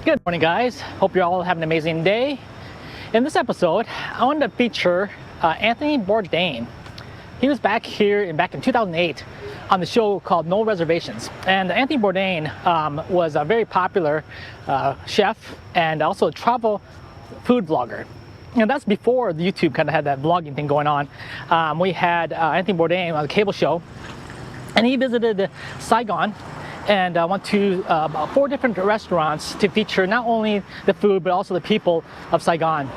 Good morning, guys. Hope you're all having an amazing day. In this episode, I wanted to feature Anthony Bourdain. He was back in 2008 on the show called No Reservations. And Anthony Bourdain was a very popular chef and also a travel food vlogger. And that's before the YouTube kind of had that vlogging thing going on. We had Anthony Bourdain on a cable show, and he visited Saigon and went to about 4 different restaurants to feature not only the food but also the people of Saigon.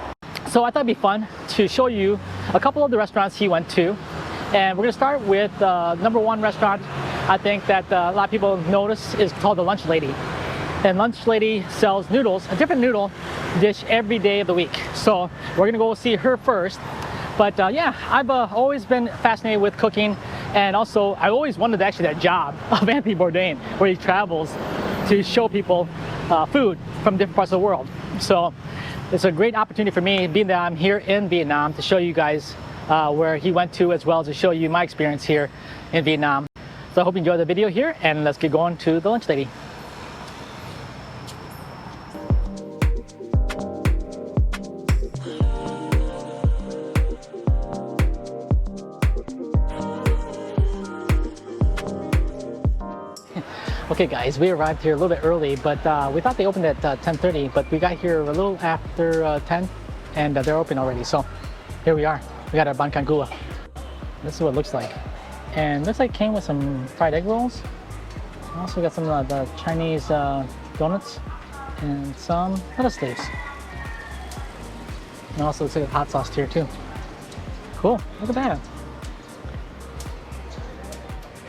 So I thought it'd be fun to show you a couple of the restaurants he went to. And we're gonna start with number 1 restaurant I think that a lot of people notice is called the Lunch Lady. And Lunch Lady sells noodles, a different noodle dish every day of the week. So we're gonna go see her first. But yeah, I've always been fascinated with cooking, and also I always wanted actually that job of Anthony Bourdain, where he travels to show people food from different parts of the world. So it's a great opportunity for me, being that I'm here in Vietnam, to show you guys where he went to, as well as to show you my experience here in Vietnam. So I hope you enjoy the video here, and let's get going to the Lunch Lady. Okay guys, we arrived here a little bit early, but we thought they opened at 10:30, but we got here a little after 10, and they're open already. So here we are. We got our Banh Canh Cua. This is what it looks like. And looks like it came with some fried egg rolls. Also got some of the Chinese donuts and some lettuce leaves. And also looks like a hot sauce here too. Cool, look at that.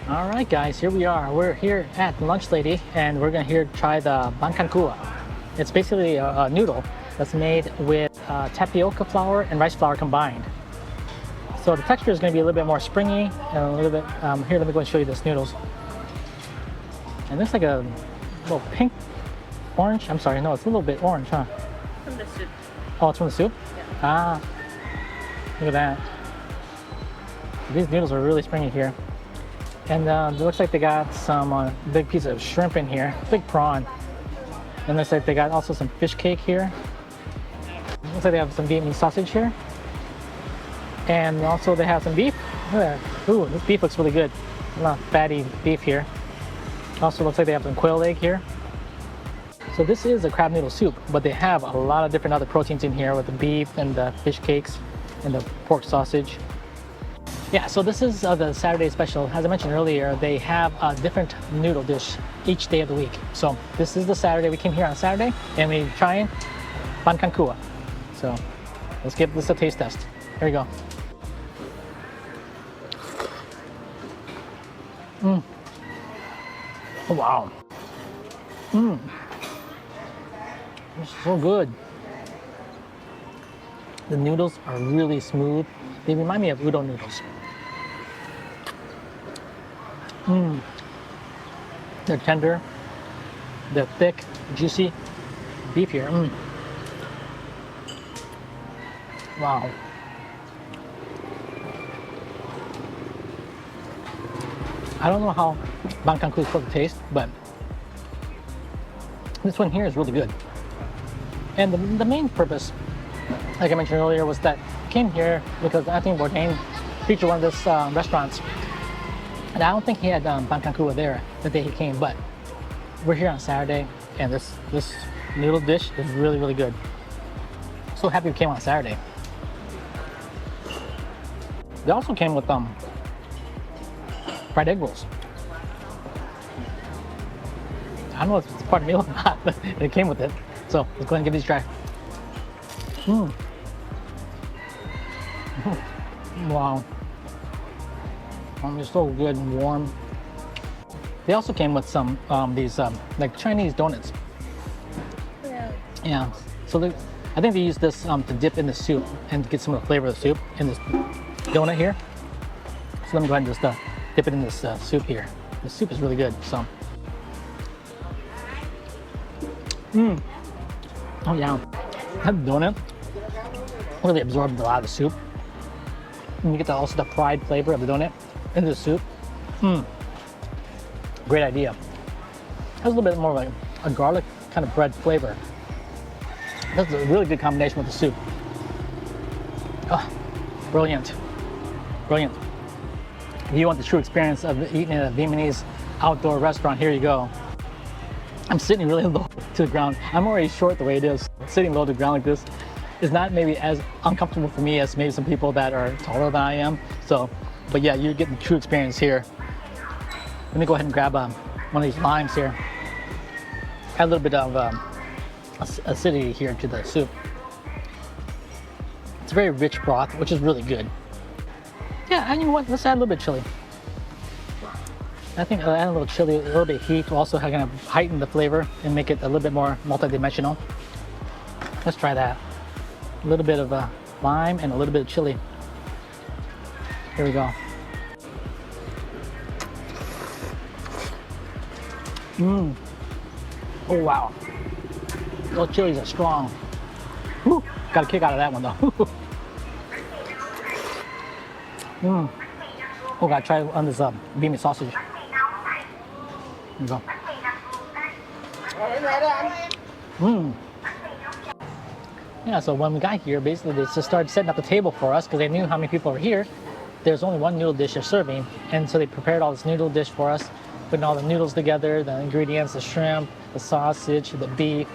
All right guys, here we are. We're here at the Lunch Lady, and we're gonna try the Banh Canh Cua. It's basically a noodle that's made with tapioca flour and rice flour combined. So the texture is gonna be a little bit more springy and a little bit, here, let me go and show you this noodles. And it looks like a little pink, orange, I'm sorry, no, it's a little bit orange, huh? From the soup. Oh, it's from the soup? Yeah. Ah, look at that. These noodles are really springy here. And it looks like they got some big piece of shrimp in here, big prawn. And looks like they got also some fish cake here. Looks like they have some Vietnamese sausage here. And also they have some beef. Look at that. Ooh, this beef looks really good. A lot of fatty beef here. Also looks like they have some quail egg here. So this is a crab noodle soup, but they have a lot of different other proteins in here with the beef and the fish cakes and the pork sausage. Yeah, so this is the Saturday special. As I mentioned earlier, they have a different noodle dish each day of the week. So this is the Saturday. We came here on Saturday, and we're trying Banh Canh Cua. So let's give this a taste test. Here we go. Oh, wow. It's so good. The noodles are really smooth. They remind me of udon noodles. They're tender, they're thick, juicy beef here. Wow. I don't know how Banh Canh Cua is supposed to taste, but this one here is really good. And the main purpose, like I mentioned earlier, was that I came here because Anthony Bourdain featured one of these restaurants. And I don't think he had Banh Canh Cua there the day he came, but we're here on Saturday, and this noodle dish is really, really good. So happy we came on Saturday. They also came with fried egg rolls. I don't know if it's part of the meal or not, but it came with it. So let's go ahead and give these a try. Wow. It's so good and warm. They also came with some these like Chinese donuts. Yeah. So I think they use this to dip in the soup and get some of the flavor of the soup in this donut here. So let me go ahead and just dip it in this soup here. The soup is really good. So. Oh yeah. That donut really absorbed a lot of the soup. And you get also the fried flavor of the donut in the soup. Great idea. Has a little bit more like a garlic kind of bread flavor That's a really good combination with the soup. Oh, brilliant, brilliant. If you want the true experience of eating at a Vietnamese outdoor restaurant, here you go. I'm sitting really low to the ground. I'm already short the way it is. Sitting low to the ground like this is not maybe as uncomfortable for me as maybe some people that are taller than I am. So, but yeah, you're getting the true experience here. Let me go ahead and grab one of these limes here. Add a little bit of acidity here to the soup. It's a very rich broth, which is really good. Yeah, and you know what? Let's add a little bit of chili. I think add a little chili, a little bit of heat will also kind of heighten the flavor and make it a little bit more multi-dimensional. Let's try that. A little bit of lime and a little bit of chili. Here we go. Mmm. Oh wow. Those chilies are strong. Whew. Got a kick out of that one though. Mmm. Oh, gotta try on this Vietnamese sausage. Here we go. Mmm. Yeah, so when we got here, basically they just started setting up the table for us because they knew how many people were here. There's only one noodle dish they're serving, and so they prepared all this noodle dish for us, putting all the noodles together, the ingredients, the shrimp, the sausage, the beef.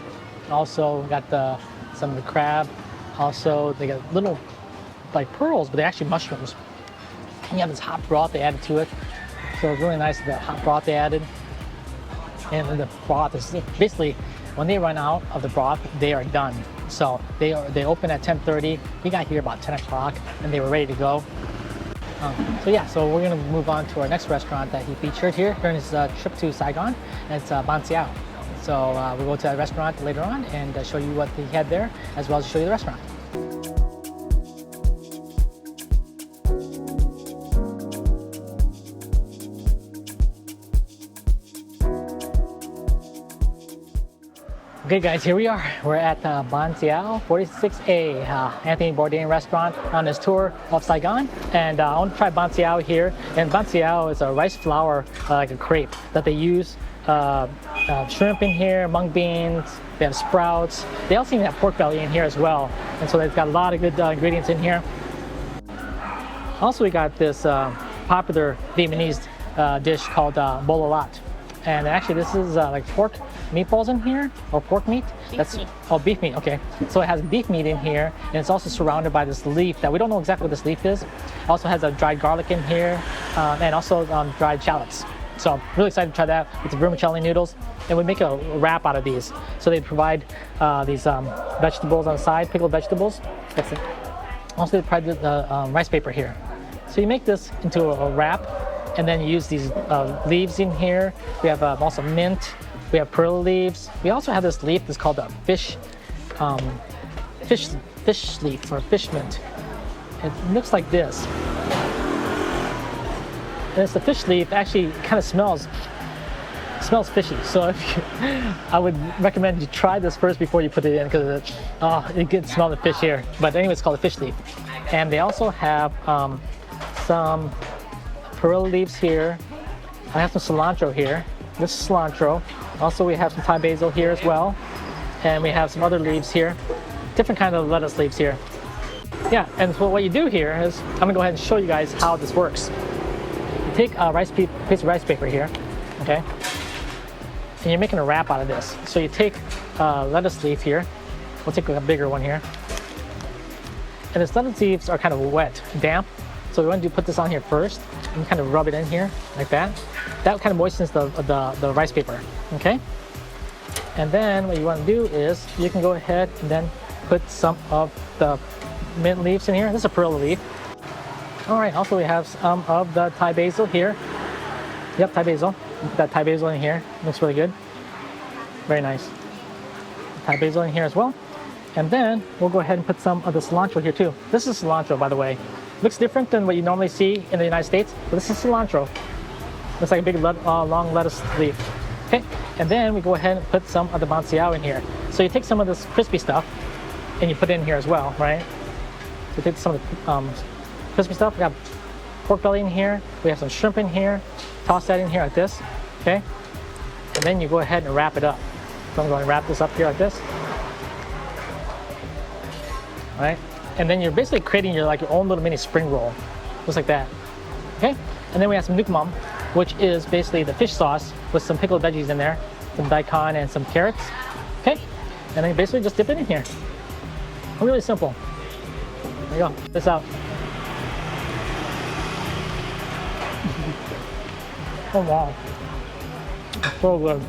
Also got some of the crab. Also, they got little like pearls, but they're actually mushrooms. And you have this hot broth they added to it. So it's really nice, the hot broth they added. And the broth is basically, when they run out of the broth, they are done. So they open at 10:30. We got here about 10 o'clock and they were ready to go. So yeah, so we're gonna move on to our next restaurant that he featured here during his trip to Saigon. And it's Banh Xeo. So we'll go to that restaurant later on and show you what he had there, as well as show you the restaurant. Okay guys, here we are. We're at Banh Xeo 46A, Anthony Bourdain restaurant on his tour of Saigon. And I want to try Banh Xeo here. And Banh Xeo is a rice flour, like a crepe, that they use shrimp in here, mung beans, they have sprouts. They also even have pork belly in here as well. And so they've got a lot of good ingredients in here. Also, we got this popular Vietnamese dish called bololat. And actually this is like pork meatballs in here, or pork meat. Beef meat, okay. So it has beef meat in here, and it's also surrounded by this leaf that we don't know exactly what this leaf is. It also has a dried garlic in here, and also dried shallots. So I'm really excited to try that with the vermicelli noodles. And we make a wrap out of these. So they provide these vegetables on the side, pickled vegetables. That's it. Also they provide the rice paper here. So you make this into a wrap, and then you use these leaves in here. We have also mint. We have pearl leaves. We also have this leaf that's called a fish leaf or fish mint. It looks like this. And it's the fish leaf. Actually, kind of smells fishy. So I would recommend you try this first before you put it in, because you can smell the fish here. But anyway, it's called a fish leaf. And they also have some pearl leaves here. I have some cilantro here. This is cilantro. Also, we have some Thai basil here as well. And we have some other leaves here. Different kind of lettuce leaves here. Yeah, and so what you do here is, I'm gonna go ahead and show you guys how this works. You take a piece of rice paper here, okay? And you're making a wrap out of this. So you take a lettuce leaf here. We'll take a bigger one here. And the lettuce leaves are kind of wet, damp. So we want to put this on here first and kind of rub it in here like that. That kind of moistens the rice paper, okay? And then what you want to do is you can go ahead and then put some of the mint leaves in here. This is a pearl leaf. All right, also we have some of the Thai basil here. Yep, Thai basil. Put that Thai basil in here. Looks really good. Very nice. Thai basil in here as well. And then we'll go ahead and put some of the cilantro here too. This is cilantro, by the way. Looks different than what you normally see in the United States, but this is cilantro. Looks like a big long lettuce leaf. Okay, and then we go ahead and put some of the Banh Xeo in here. So you take some of this crispy stuff and you put it in here as well, right? So take some of the crispy stuff. We got pork belly in here. We have some shrimp in here. Toss that in here like this, okay? And then you go ahead and wrap it up. So I'm going to wrap this up here like this. right? And then you're basically creating your own little mini spring roll, just like that. Okay, and then we have some nuke mum, which is basically the fish sauce with some pickled veggies in there, some daikon and some carrots. Okay, and then you basically just dip it in here. Really simple. There you go. Check this out. Oh wow, it's so good.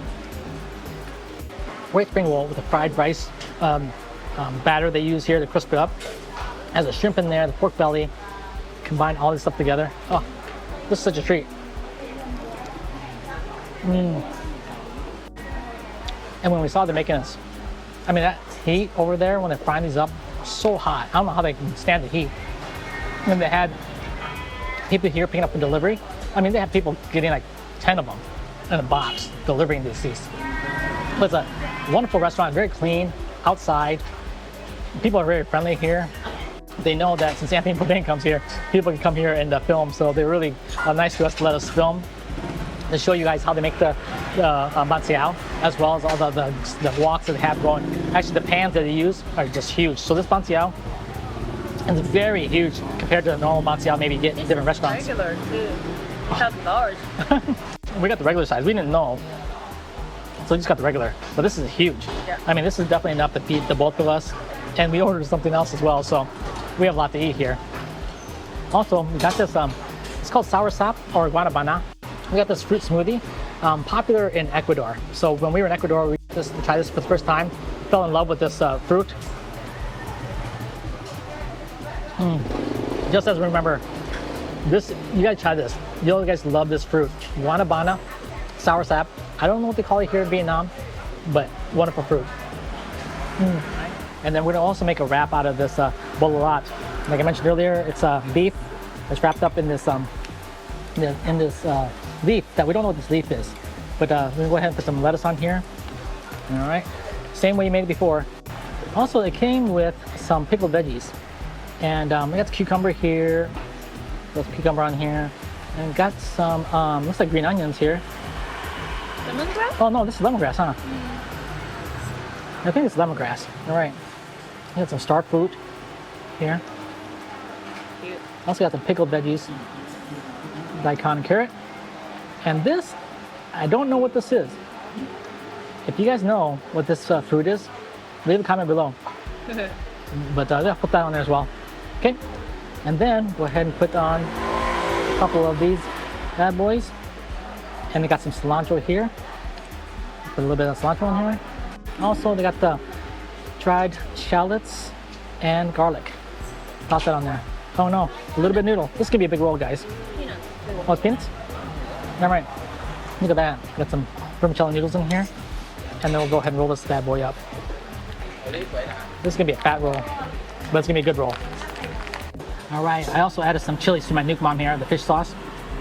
Great spring roll with the fried rice batter they use here to crisp it up. Has the shrimp in there, the pork belly. Combine all this stuff together. Oh, this is such a treat. And when we saw them making this, I mean, that heat over there when they're frying these up, so hot. I don't know how they can stand the heat. And they had people here picking up for delivery. I mean, they had people getting like 10 of them in a box delivering these. But it's a wonderful restaurant, very clean, outside. People are very friendly here. They know that since Anthony Bourdain comes here, people can come here and film, so they're really nice to us to let us film, to show you guys how they make the Banh Xeo, as well as all the woks that they have going. Actually, the pans that they use are just huge. So this Banh Xeo is very huge compared to the normal Banh Xeo maybe you get in different restaurants. Regular too. That's large. We got the regular size. We didn't know, so we just got the regular. But this is huge. Yeah. I mean, this is definitely enough to feed the both of us. And we ordered something else as well, so we have a lot to eat here. Also, we got this, it's called sour sap or guanabana. We got this fruit smoothie, popular in Ecuador. So when we were in Ecuador, we just tried this for the first time, fell in love with this fruit. Just as we remember, this, you guys try this. You guys love this fruit. Guanabana, sour sap. I don't know what they call it here in Vietnam, but wonderful fruit. And then we're gonna also make a wrap out of this bololat. Like I mentioned earlier, it's beef that's wrapped up in this leaf that we don't know what this leaf is. But we're gonna go ahead and put some lettuce on here. All right, same way you made it before. Also, it came with some pickled veggies, and we got the cucumber here. There's cucumber on here, and got some looks like green onions here. Lemongrass? Oh no, this is lemongrass, huh? I think it's lemongrass. All right. We got some star fruit here. Cute. Also got some pickled veggies, daikon and carrot. And this, I don't know what this is. If you guys know what this fruit is, leave a comment below. But I'll put that on there as well. Okay. And then go ahead and put on a couple of these bad boys. And we got some cilantro here. Put a little bit of cilantro in here. Also, they got the dried shallots and garlic. Toss that on there. Oh no, a little bit of noodle. This could be a big roll, guys. Peanuts. Oh, it's peanuts? All right. Look at that. Got some vermicelli noodles in here. And then we'll go ahead and roll this bad boy up. This is gonna be a fat roll, but it's gonna be a good roll. All right, I also added some chilies to my nuke mom here, the fish sauce.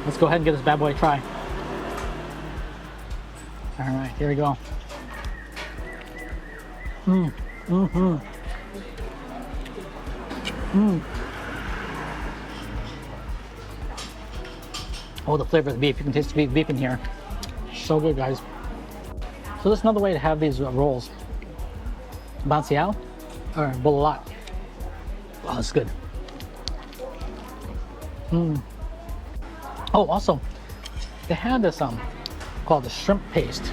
Let's go ahead and give this bad boy a try. All right, here we go. Oh, the flavor of the beef. You can taste the beef in here. So good, guys. So this is another way to have these rolls. Banh Xeo or bololat. Wow, that's good. Oh, also, they have this called the shrimp paste.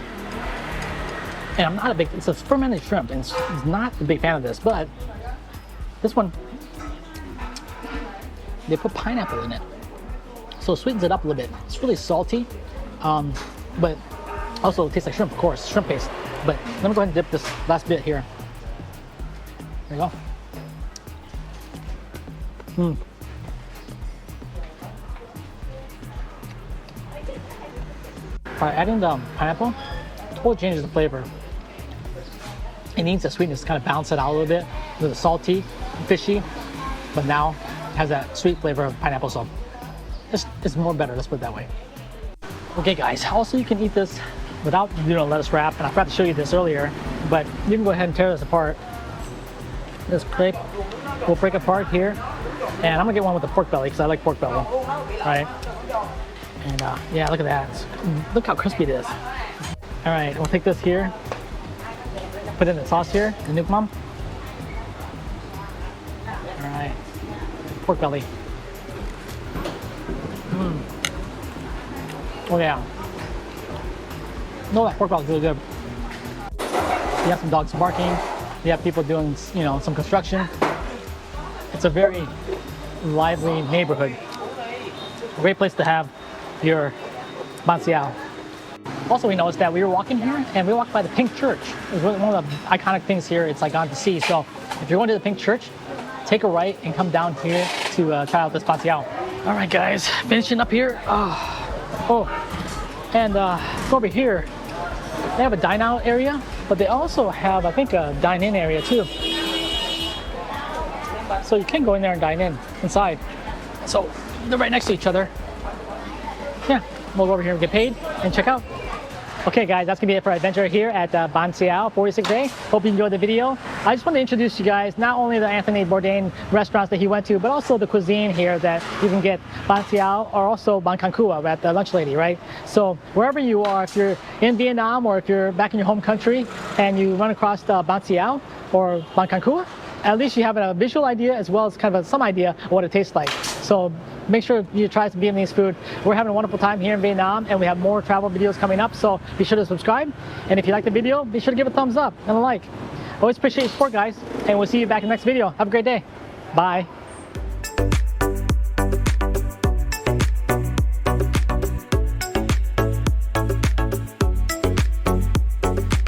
And I'm not a big, it's a fermented shrimp, and it's not a big fan of this, but this one, they put pineapple in it. So it sweetens it up a little bit. It's really salty, but also it tastes like shrimp, of course, shrimp paste. But let me go ahead and dip this last bit here. There you go. By adding the pineapple, it totally changes the flavor. It needs the sweetness to kind of balance it out a little bit. With the salty, fishy, but now it has that sweet flavor of pineapple, so it's more better, let's put it that way. Okay guys, also you can eat this without lettuce wrap, and I forgot to show you this earlier, but you can go ahead and tear this apart. This crepe will break apart here, and I'm gonna get one with the pork belly because I like pork belly, right? And yeah, look at that. Look how crispy it is. All right, we'll take this here, put it in the sauce here, the nuke mom. pork belly. Oh yeah. No, that pork belly is really good. You have some dogs barking. You have people doing, you know, some construction. It's a very lively neighborhood. A great place to have your Banh Xeo. Also, we noticed that we were walking here and we walked by the Pink Church. It's one of the iconic things here in Saigon to see. So if you're going to the Pink Church, take a right and come down here to try out this Banh Xeo. All right, guys, finishing up here. And go over here. They have a dine-out area, but they also have, I think, a dine-in area too. So you can go in there and dine in inside. So they're right next to each other. Yeah, we'll go over here and get paid and check out. Okay guys, that's gonna be it for our adventure here at Banh Xeo 46A. Hope you enjoyed the video. I just want to introduce you guys not only the Anthony Bourdain restaurants that he went to, but also the cuisine here that you can get Banh Xeo or also Bánh Canh Cua at the Lunch Lady, right? So wherever you are, if you're in Vietnam or if you're back in your home country and you run across the Banh Xeo or Bánh Canh Cua, at least you have a visual idea as well as kind of some idea of what it tastes like. So make sure you try some Vietnamese food. We're having a wonderful time here in Vietnam and we have more travel videos coming up, so be sure to subscribe. And if you like the video, be sure to give it a thumbs up and a like. Always appreciate your support, guys, and we'll see you back in the next video. Have a great day. Bye.